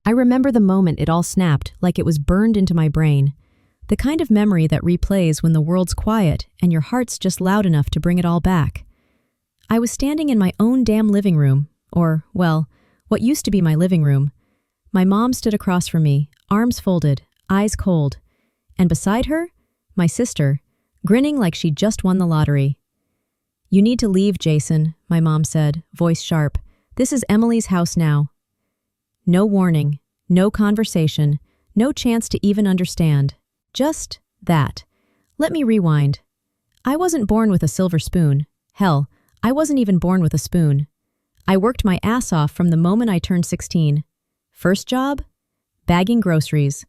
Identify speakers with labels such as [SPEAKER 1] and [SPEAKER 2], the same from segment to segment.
[SPEAKER 1] I remember the moment it all snapped, like it was burned into my brain. The kind of memory that replays when the world's quiet and your heart's just loud enough to bring it all back. I was standing in my own damn living room, or, well, what used to be my living room. My mom stood across from me, arms folded, eyes cold, and beside her, my sister, grinning like she'd just won the lottery. "You need to leave, Jason," my mom said, voice sharp. "This is Emily's house now." No warning, no conversation, no chance to even understand. Just that. Let me rewind. I wasn't born with a silver spoon. Hell, I wasn't even born with a spoon. I worked my ass off from the moment I turned 16. First job? Bagging groceries.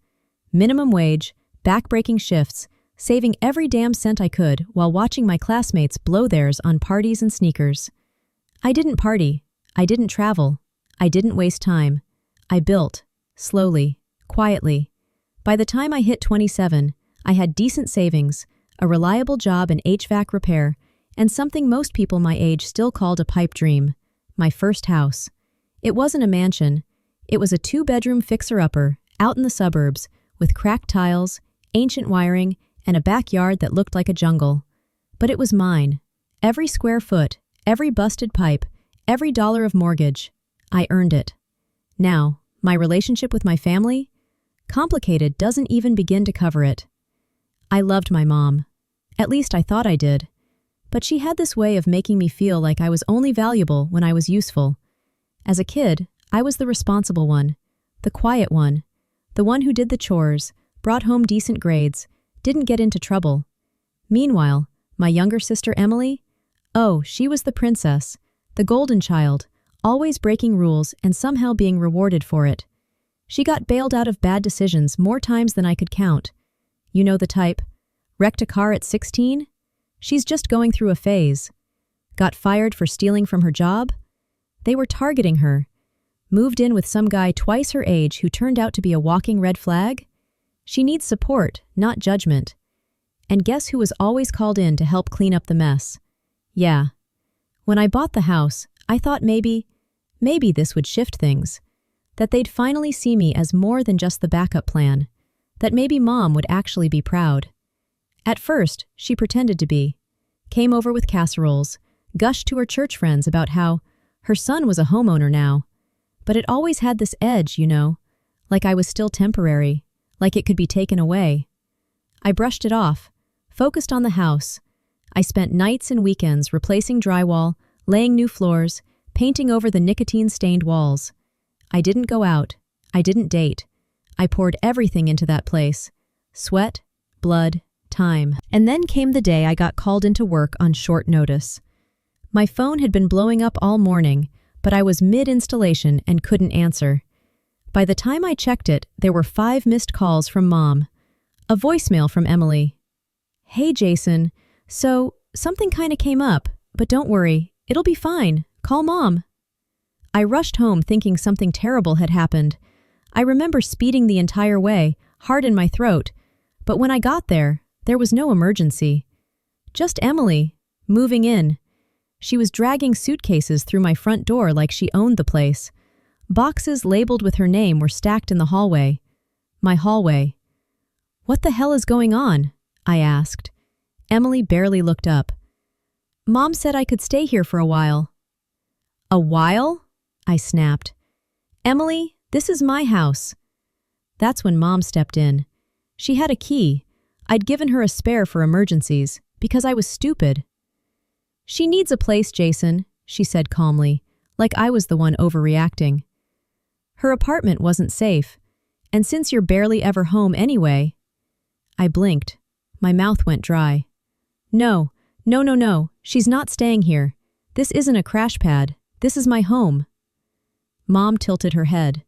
[SPEAKER 1] Minimum wage, back-breaking shifts, saving every damn cent I could while watching my classmates blow theirs on parties and sneakers. I didn't party. I didn't travel. I didn't waste time. I built, slowly, quietly. By the time I hit 27, I had decent savings, a reliable job in HVAC repair, and something most people my age still called a pipe dream, my first house. It wasn't a mansion. It was a 2-bedroom fixer-upper, out in the suburbs, with cracked tiles, ancient wiring, and a backyard that looked like a jungle. But it was mine. Every square foot, every busted pipe, every dollar of mortgage. I earned it. Now, my relationship with my family? Complicated doesn't even begin to cover it. I loved my mom. At least I thought I did. But she had this way of making me feel like I was only valuable when I was useful. As a kid, I was the responsible one, the quiet one, the one who did the chores, brought home decent grades, didn't get into trouble. Meanwhile, my younger sister Emily? Oh, she was the princess, the golden child, always breaking rules and somehow being rewarded for it. She got bailed out of bad decisions more times than I could count. You know the type. Wrecked a car at 16? She's just going through a phase. Got fired for stealing from her job? They were targeting her. Moved in with some guy twice her age who turned out to be a walking red flag? She needs support, not judgment. And guess who was always called in to help clean up the mess? Yeah. When I bought the house, I thought maybe this would shift things. That they'd finally see me as more than just the backup plan. That maybe Mom would actually be proud. At first, she pretended to be. Came over with casseroles, gushed to her church friends about how her son was a homeowner now. But it always had this edge, you know, like I was still temporary, like it could be taken away. I brushed it off, focused on the house. I spent nights and weekends replacing drywall, laying new floors, painting over the nicotine-stained walls. I didn't go out. I didn't date. I poured everything into that place. Sweat, blood, time. And then came the day I got called into work on short notice. My phone had been blowing up all morning, but I was mid-installation and couldn't answer. By the time I checked it, there were 5 missed calls from Mom. A voicemail from Emily. "Hey, Jason. So, something kinda came up, but don't worry. It'll be fine. Call Mom." I rushed home thinking something terrible had happened. I remember speeding the entire way, heart in my throat. But when I got there, there was no emergency. Just Emily, moving in. She was dragging suitcases through my front door like she owned the place. Boxes labeled with her name were stacked in the hallway. My hallway. "What the hell is going on?" I asked. Emily barely looked up. "Mom said I could stay here for a while." "A while?" I snapped. "Emily, this is my house." That's when Mom stepped in. She had a key. I'd given her a spare for emergencies, because I was stupid. "She needs a place, Jason," she said calmly, like I was the one overreacting. "Her apartment wasn't safe, and since you're barely ever home anyway..." I blinked. My mouth went dry. No, she's not staying here. This isn't a crash pad. This is my home." Mom tilted her head.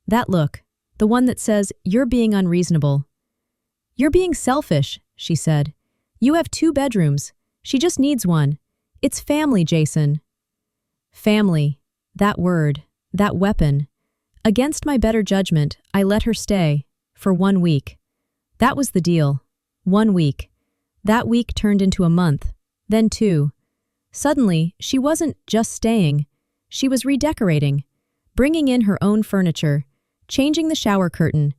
[SPEAKER 1] That look, the one that says, "You're being unreasonable." "You're being selfish," she said. "You have 2 bedrooms. She just needs one. It's family, Jason." Family. That word. That weapon. Against my better judgment, I let her stay. For 1 week. That was the deal. 1 week. That week turned into a month. Then 2. Suddenly, she wasn't just staying. She was redecorating. Bringing in her own furniture. changing the shower curtain,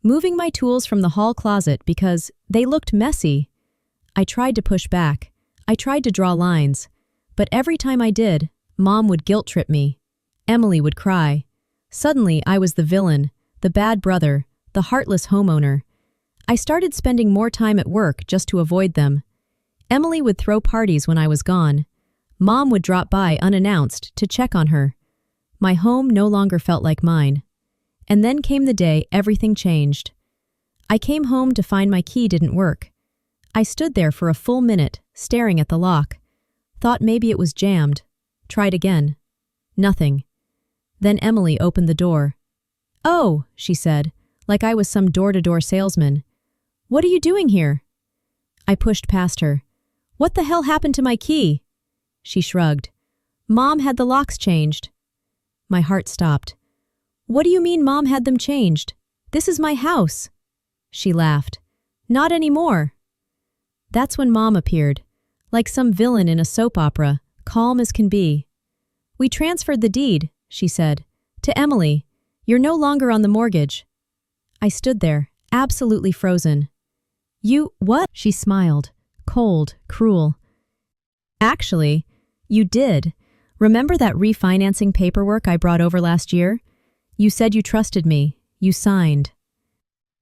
[SPEAKER 1] moving my tools from the hall closet because they looked messy. I tried to push back. I tried to draw lines. But every time I did, Mom would guilt-trip me. Emily would cry. Suddenly, I was the villain, the bad brother, the heartless homeowner. I started spending more time at work just to avoid them. Emily would throw parties when I was gone. Mom would drop by unannounced to check on her. My home no longer felt like mine. And then came the day everything changed. I came home to find my key didn't work. I stood there for a full minute, staring at the lock. Thought maybe it was jammed. Tried again. Nothing. Then Emily opened the door. "Oh," she said, like I was some door-to-door salesman. "What are you doing here?" I pushed past her. "What the hell happened to my key?" She shrugged. "Mom had the locks changed." My heart stopped. "What do you mean Mom had them changed? This is my house." She laughed. "Not anymore." That's when Mom appeared, like some villain in a soap opera, calm as can be. "We transferred the deed," she said, "to Emily. You're no longer on the mortgage." I stood there, absolutely frozen. "You, what?" She smiled, cold, cruel. "Actually, you did. Remember that refinancing paperwork I brought over last year? You said you trusted me. You signed."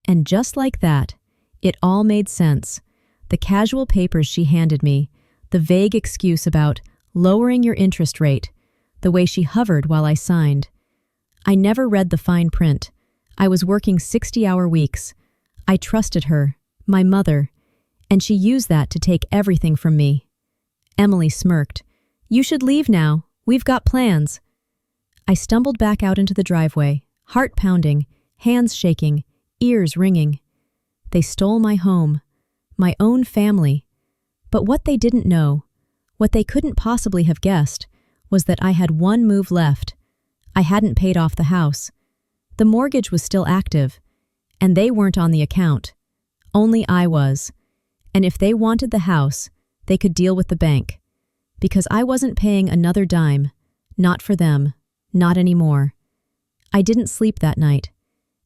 [SPEAKER 1] And just like that, it all made sense. The casual papers she handed me, the vague excuse about lowering your interest rate, the way she hovered while I signed. I never read the fine print. I was working 60-hour weeks. I trusted her, my mother, and she used that to take everything from me. Emily smirked. "You should leave now. We've got plans." I stumbled back out into the driveway, heart pounding, hands shaking, ears ringing. They stole my home, my own family. But what they didn't know, what they couldn't possibly have guessed, was that I had one move left. I hadn't paid off the house. The mortgage was still active, and they weren't on the account. Only I was. And if they wanted the house, they could deal with the bank. Because I wasn't paying another dime. Not for them. Not anymore. I didn't sleep that night.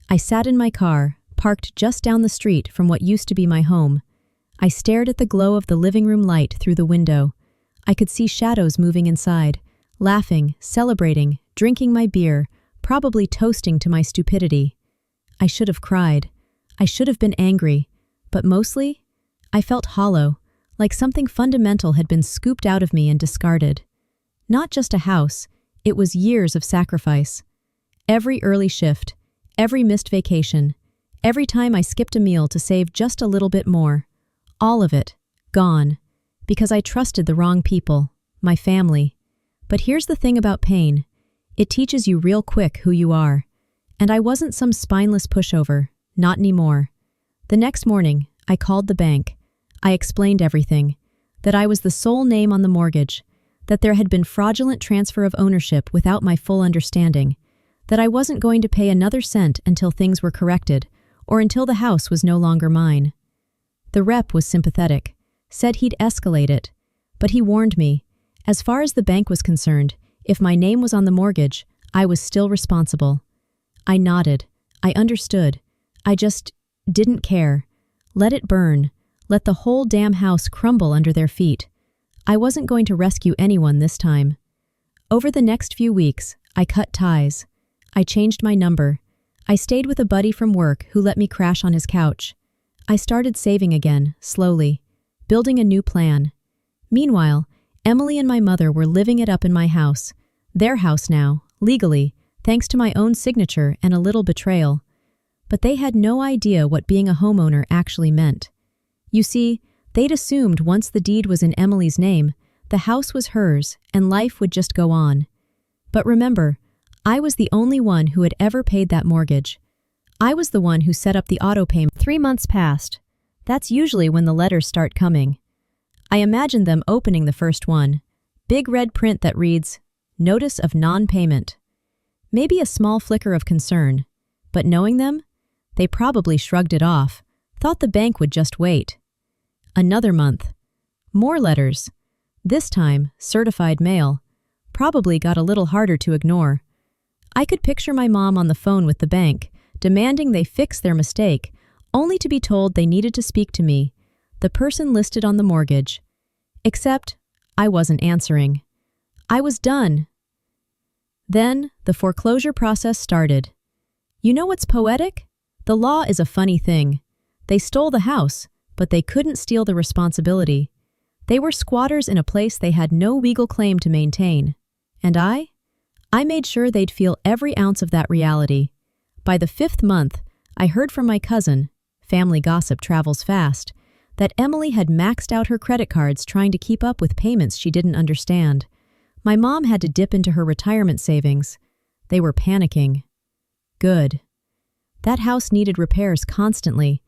[SPEAKER 1] I sat in my car, parked just down the street from what used to be my home. I stared at the glow of the living room light through the window. I could see shadows moving inside, laughing, celebrating, drinking my beer, probably toasting to my stupidity. I should have cried. I should have been angry. But mostly, I felt hollow, like something fundamental had been scooped out of me and discarded. Not just a house, it was years of sacrifice. Every early shift, every missed vacation, every time I skipped a meal to save just a little bit more. All of it, gone, because I trusted the wrong people, my family. But here's the thing about pain. It teaches you real quick who you are. And I wasn't some spineless pushover, not anymore. The next morning, I called the bank. I explained everything, that I was the sole name on the mortgage, that there had been fraudulent transfer of ownership without my full understanding, that I wasn't going to pay another cent until things were corrected, or until the house was no longer mine. The rep was sympathetic, said he'd escalate it, but he warned me, as far as the bank was concerned, if my name was on the mortgage, I was still responsible. I nodded. I understood. I just didn't care. Let it burn. Let the whole damn house crumble under their feet. I wasn't going to rescue anyone this time. Over the next few weeks, I cut ties. I changed my number. I stayed with a buddy from work who let me crash on his couch. I started saving again, slowly, building a new plan. Meanwhile, Emily and my mother were living it up in my house, their house now, legally, thanks to my own signature and a little betrayal. But they had no idea what being a homeowner actually meant. You see, they'd assumed once the deed was in Emily's name, the house was hers and life would just go on. But remember, I was the only one who had ever paid that mortgage. I was the one who set up the auto payment. 3 months passed. That's usually when the letters start coming. I imagined them opening the first one. Big red print that reads, "Notice of non-payment." Maybe a small flicker of concern. But knowing them, they probably shrugged it off, thought the bank would just wait. Another month. More letters. This time, certified mail. Probably got a little harder to ignore. I could picture my mom on the phone with the bank, demanding they fix their mistake, only to be told they needed to speak to me, the person listed on the mortgage. Except, I wasn't answering. I was done. Then, the foreclosure process started. You know what's poetic? The law is a funny thing. They stole the house, but they couldn't steal the responsibility. They were squatters in a place they had no legal claim to maintain. And I made sure they'd feel every ounce of that reality. By the 5th month, I heard from my cousin, family gossip travels fast, that Emily had maxed out her credit cards trying to keep up with payments she didn't understand. My mom had to dip into her retirement savings. They were panicking. Good. That house needed repairs constantly.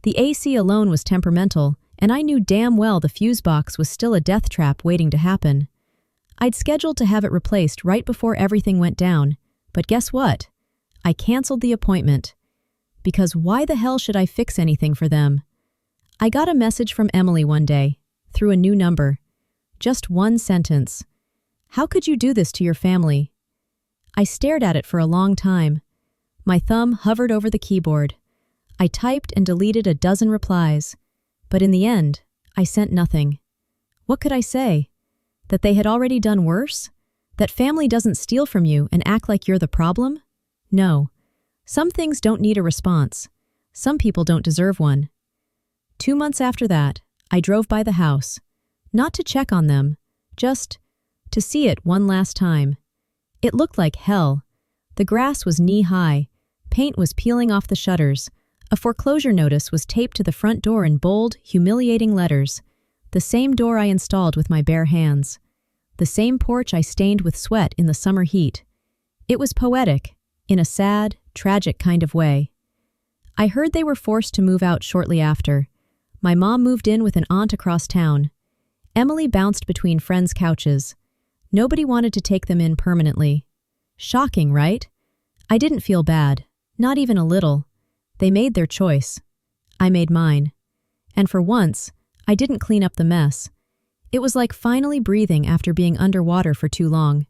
[SPEAKER 1] The AC alone was temperamental, and I knew damn well the fuse box was still a death trap waiting to happen. I'd scheduled to have it replaced right before everything went down, but guess what? I canceled the appointment. Because why the hell should I fix anything for them? I got a message from Emily one day, through a new number. Just one sentence. How could you do this to your family? I stared at it for a long time. My thumb hovered over the keyboard. I typed and deleted a dozen replies. But in the end, I sent nothing. What could I say? That they had already done worse? That family doesn't steal from you and act like you're the problem? No. Some things don't need a response. Some people don't deserve one. 2 months after that, I drove by the house. Not to check on them, just to see it one last time. It looked like hell. The grass was knee-high. Paint was peeling off the shutters. A foreclosure notice was taped to the front door in bold, humiliating letters. The same door I installed with my bare hands. The same porch I stained with sweat in the summer heat. It was poetic, in a sad, tragic kind of way. I heard they were forced to move out shortly after. My mom moved in with an aunt across town. Emily bounced between friends' couches. Nobody wanted to take them in permanently. Shocking, right? I didn't feel bad, not even a little. They made their choice. I made mine. And for once, I didn't clean up the mess. It was like finally breathing after being underwater for too long.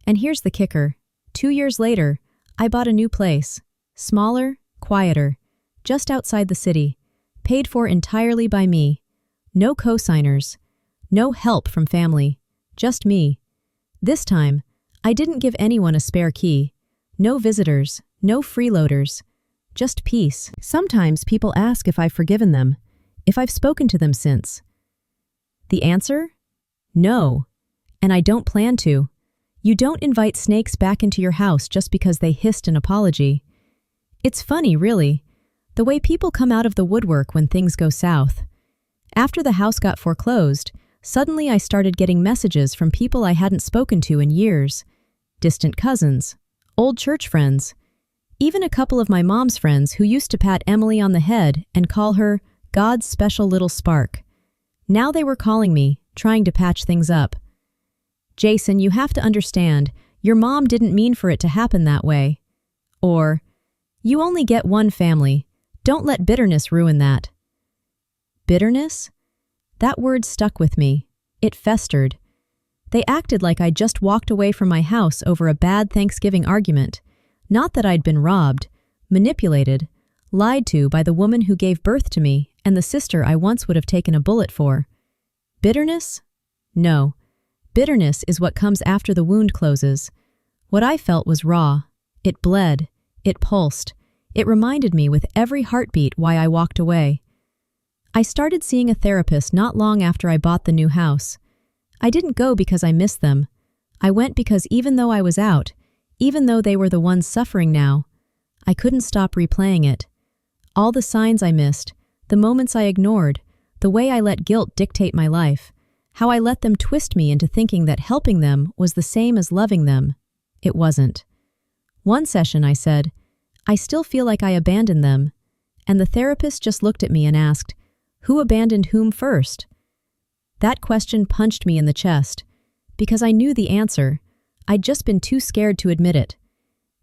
[SPEAKER 1] And here's the kicker. 2 years later, I bought a new place. Smaller, quieter, just outside the city. Paid for entirely by me. No co-signers. No help from family. Just me. This time, I didn't give anyone a spare key. No visitors, no freeloaders. Just peace. Sometimes people ask if I've forgiven them, if I've spoken to them since. The answer? No. And I don't plan to. You don't invite snakes back into your house just because they hissed an apology. It's funny, really, the way people come out of the woodwork when things go south. After the house got foreclosed, suddenly I started getting messages from people I hadn't spoken to in years. Distant cousins, old church friends, even a couple of my mom's friends who used to pat Emily on the head and call her God's special little spark. Now they were calling me, trying to patch things up. Jason, you have to understand, your mom didn't mean for it to happen that way. Or, you only get one family. Don't let bitterness ruin that. Bitterness? That word stuck with me. It festered. They acted like I'd just walked away from my house over a bad Thanksgiving argument. Not that I'd been robbed, manipulated, lied to by the woman who gave birth to me and the sister I once would have taken a bullet for. Bitterness? No. Bitterness is what comes after the wound closes. What I felt was raw. It bled. It pulsed. It reminded me with every heartbeat why I walked away. I started seeing a therapist not long after I bought the new house. I didn't go because I missed them. I went because even though I was out, even though they were the ones suffering now, I couldn't stop replaying it. All the signs I missed, the moments I ignored, the way I let guilt dictate my life, how I let them twist me into thinking that helping them was the same as loving them. It wasn't. One session I said, I still feel like I abandoned them, and the therapist just looked at me and asked, who abandoned whom first? That question punched me in the chest, because I knew the answer. I'd just been too scared to admit it.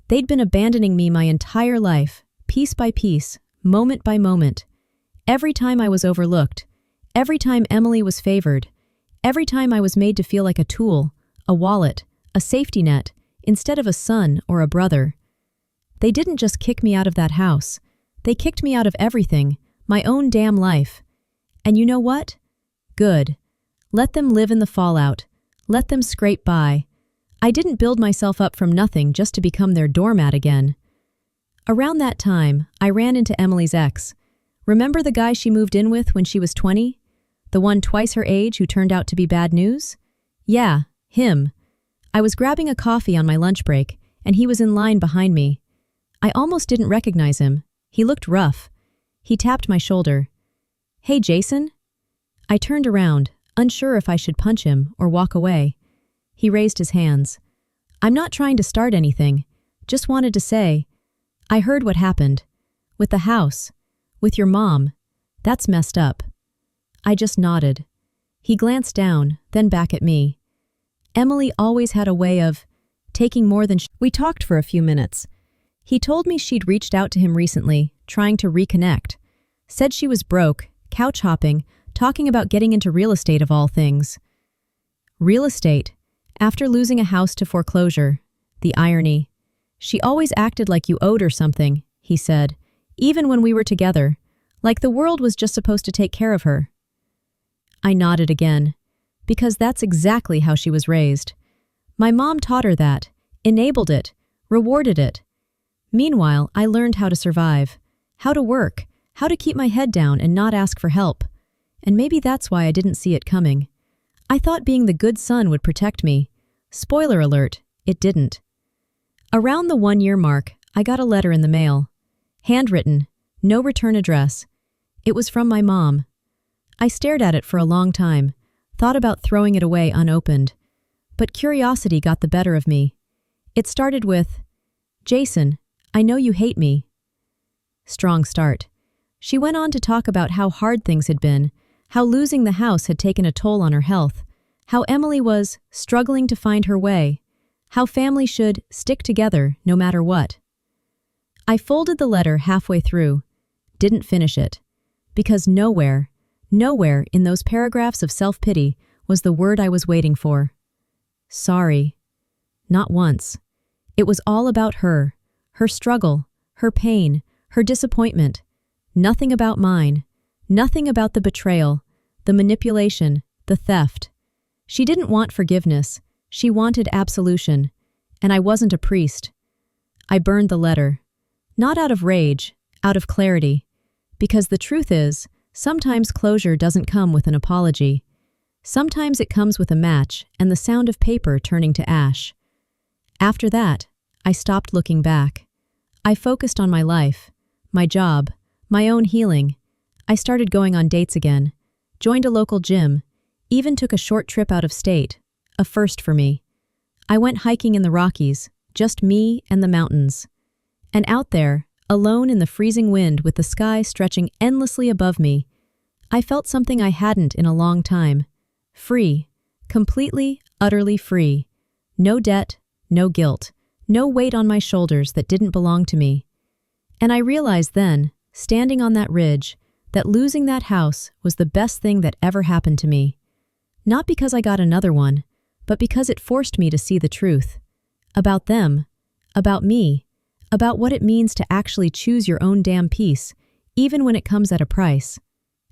[SPEAKER 1] They'd been abandoning me my entire life, piece by piece, moment by moment. Every time I was overlooked, every time Emily was favored, every time I was made to feel like a tool, a wallet, a safety net, instead of a son or a brother. They didn't just kick me out of that house. They kicked me out of everything, my own damn life. And you know what? Good. Let them live in the fallout. Let them scrape by. I didn't build myself up from nothing just to become their doormat again. Around that time, I ran into Emily's ex. Remember the guy she moved in with when she was 20? The one twice her age who turned out to be bad news? Yeah, him. I was grabbing a coffee on my lunch break, and he was in line behind me. I almost didn't recognize him. He looked rough. He tapped my shoulder. "Hey, Jason?" I turned around, unsure if I should punch him or walk away. He raised his hands. "I'm not trying to start anything. Just wanted to say, I heard what happened. With the house. With your mom. That's messed up." I just nodded. He glanced down, then back at me. Emily always had a way of taking more than we talked for a few minutes. He told me she'd reached out to him recently, trying to reconnect. Said she was broke, couch hopping, talking about getting into real estate of all things. Real estate. After losing a house to foreclosure. The irony. "She always acted like you owed her something," he said, "even when we were together, like the world was just supposed to take care of her." I nodded again, because that's exactly how she was raised. My mom taught her that, enabled it, rewarded it. Meanwhile, I learned how to survive, how to work, how to keep my head down and not ask for help. And maybe that's why I didn't see it coming. I thought being the good son would protect me. Spoiler alert, it didn't. Around the 1-year mark, I got a letter in the mail. Handwritten, no return address. It was from my mom. I stared at it for a long time, thought about throwing it away unopened. But curiosity got the better of me. It started with, "Jason, I know you hate me." Strong start. She went on to talk about how hard things had been, how losing the house had taken a toll on her health, how Emily was struggling to find her way, how family should stick together no matter what. I folded the letter halfway through, didn't finish it, because nowhere in those paragraphs of self-pity was the word I was waiting for. Sorry. Not once. It was all about her, her struggle, her pain, her disappointment. Nothing about mine, nothing about the betrayal, the manipulation, the theft. She didn't want forgiveness. She wanted absolution, and I wasn't a priest. I burned the letter. Not out of rage, out of clarity. Because the truth is, sometimes closure doesn't come with an apology. Sometimes it comes with a match and the sound of paper turning to ash. After that, I stopped looking back. I focused on my life, my job, my own healing. I started going on dates again, joined a local gym, even took a short trip out of state. A first for me. I went hiking in the Rockies, just me and the mountains. And out there, alone in the freezing wind with the sky stretching endlessly above me, I felt something I hadn't in a long time. Free. Completely, utterly free. No debt, no guilt, no weight on my shoulders that didn't belong to me. And I realized then, standing on that ridge, that losing that house was the best thing that ever happened to me. Not because I got another one, but because it forced me to see the truth. About them, about me, about what it means to actually choose your own damn peace, even when it comes at a price.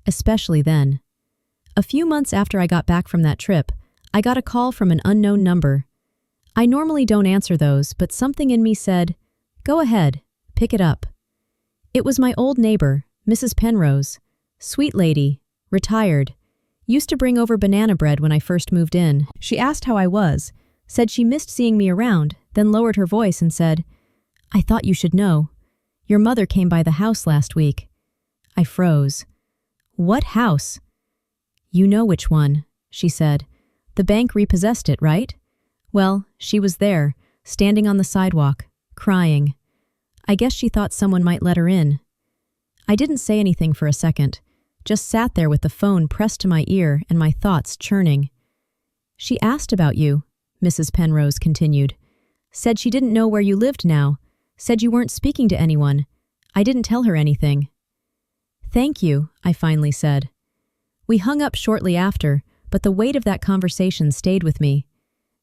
[SPEAKER 1] Especially then. A few months after I got back from that trip, I got a call from an unknown number. I normally don't answer those, but something in me said, "Go ahead, pick it up." It was my old neighbor, Mrs. Penrose. Sweet lady, retired. Used to bring over banana bread when I first moved in. She asked how I was, said she missed seeing me around, then lowered her voice and said, "I thought you should know. Your mother came by the house last week." I froze. "What house?" "You know which one," she said. "The bank repossessed it, right?" Well, she was there, standing on the sidewalk, crying. I guess she thought someone might let her in. I didn't say anything for a second, just sat there with the phone pressed to my ear and my thoughts churning. "She asked about you," Mrs. Penrose continued. "Said she didn't know where you lived now. Said you weren't speaking to anyone. I didn't tell her anything." "Thank you," I finally said. We hung up shortly after, but the weight of that conversation stayed with me.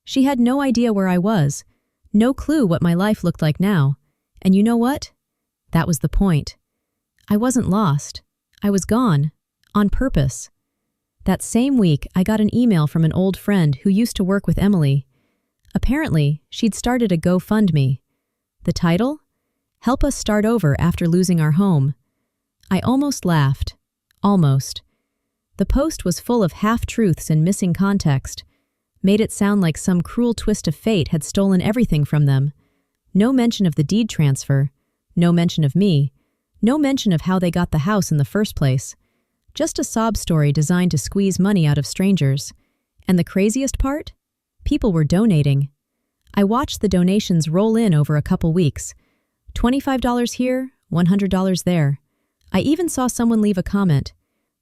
[SPEAKER 1] She had no idea where I was, no clue what my life looked like now, And you know what? That was the point. I wasn't lost. I was gone. On purpose. That same week, I got an email from an old friend who used to work with Emily. Apparently, she'd started a GoFundMe. The title? Help Us Start Over After Losing Our Home. I almost laughed. Almost. The post was full of half-truths and missing context. Made it sound like some cruel twist of fate had stolen everything from them. No mention of the deed transfer. No mention of me. No mention of how they got the house in the first place. Just a sob story designed to squeeze money out of strangers. And the craziest part? People were donating. I watched the donations roll in over a couple weeks. $25 here, $100 there. I even saw someone leave a comment.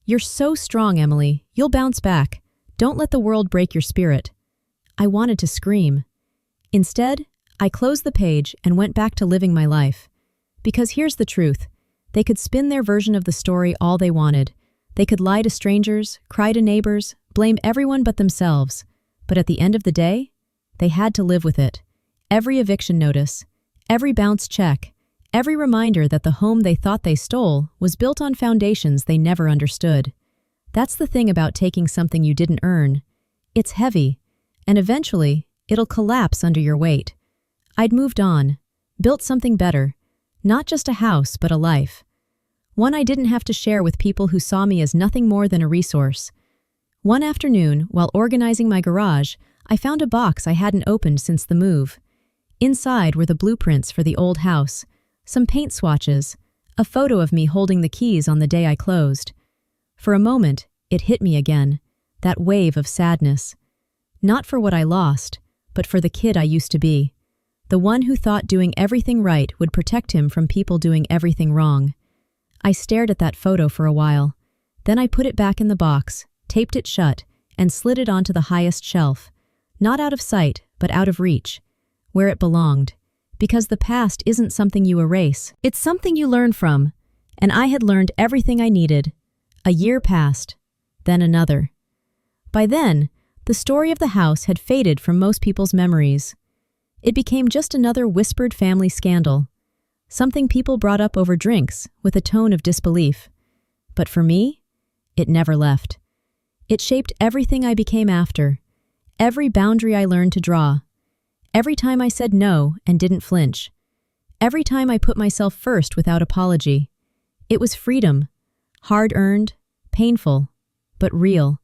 [SPEAKER 1] "You're so strong, Emily. You'll bounce back. Don't let the world break your spirit." I wanted to scream. Instead, I closed the page and went back to living my life. Because here's the truth. They could spin their version of the story all they wanted. They could lie to strangers, cry to neighbors, blame everyone but themselves. But at the end of the day, they had to live with it. Every eviction notice, every bounce check, every reminder that the home they thought they stole was built on foundations they never understood. That's the thing about taking something you didn't earn. It's heavy, and eventually, it'll collapse under your weight. I'd moved on, built something better, not just a house, but a life. One I didn't have to share with people who saw me as nothing more than a resource. One afternoon, while organizing my garage, I found a box I hadn't opened since the move. Inside were the blueprints for the old house, some paint swatches, a photo of me holding the keys on the day I closed. For a moment, it hit me again, that wave of sadness. Not for what I lost, but for the kid I used to be. The one who thought doing everything right would protect him from people doing everything wrong. I stared at that photo for a while. Then I put it back in the box, taped it shut, and slid it onto the highest shelf. Not out of sight, but out of reach. Where it belonged. Because the past isn't something you erase. It's something you learn from. And I had learned everything I needed. A year passed. Then another. By then, the story of the house had faded from most people's memories. It became just another whispered family scandal. Something people brought up over drinks with a tone of disbelief. But for me, it never left. It shaped everything I became after. Every boundary I learned to draw. Every time I said no and didn't flinch. Every time I put myself first without apology. It was freedom. Hard-earned, painful, but real.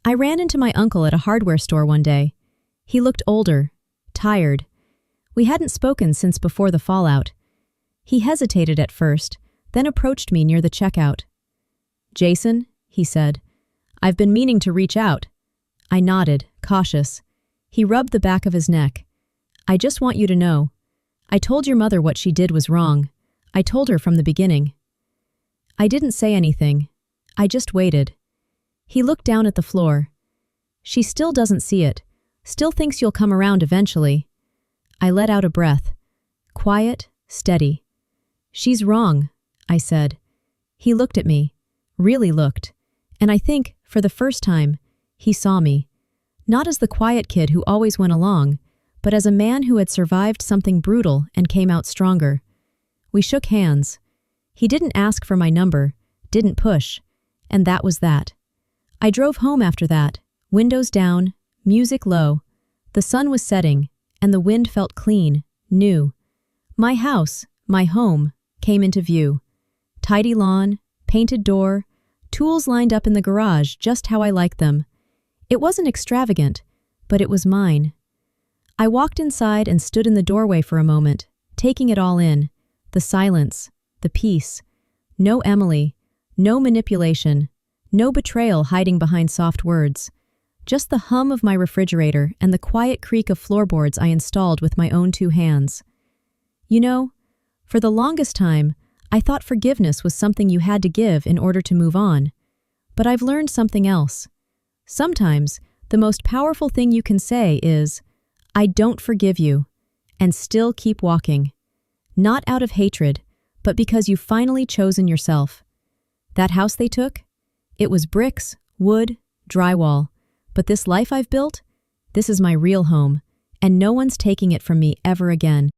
[SPEAKER 1] I ran into my uncle at a hardware store one day. He looked older, tired. We hadn't spoken since before the fallout. He hesitated at first, then approached me near the checkout. "Jason," he said, "I've been meaning to reach out." I nodded, cautious. He rubbed the back of his neck. "I just want you to know. I told your mother what she did was wrong. I told her from the beginning." I didn't say anything. I just waited. He looked down at the floor. "She still doesn't see it. Still thinks you'll come around eventually." I let out a breath. Quiet, steady. "She's wrong," I said. He looked at me. Really looked. And I think, for the first time, he saw me. Not as the quiet kid who always went along, but as a man who had survived something brutal and came out stronger. We shook hands. He didn't ask for my number, didn't push, and that was that. I drove home after that, windows down, music low. The sun was setting, and the wind felt clean, new. My house, my home, came into view. Tidy lawn, painted door, tools lined up in the garage just how I liked them. It wasn't extravagant, but it was mine. I walked inside and stood in the doorway for a moment, taking it all in. The silence, the peace. No Emily, no manipulation, no betrayal hiding behind soft words. Just the hum of my refrigerator and the quiet creak of floorboards I installed with my own 2 hands. You know, for the longest time, I thought forgiveness was something you had to give in order to move on. But I've learned something else. Sometimes, the most powerful thing you can say is, "I don't forgive you," and still keep walking. Not out of hatred, but because you've finally chosen yourself. That house they took? It was bricks, wood, drywall. But this life I've built? This is my real home, and no one's taking it from me ever again.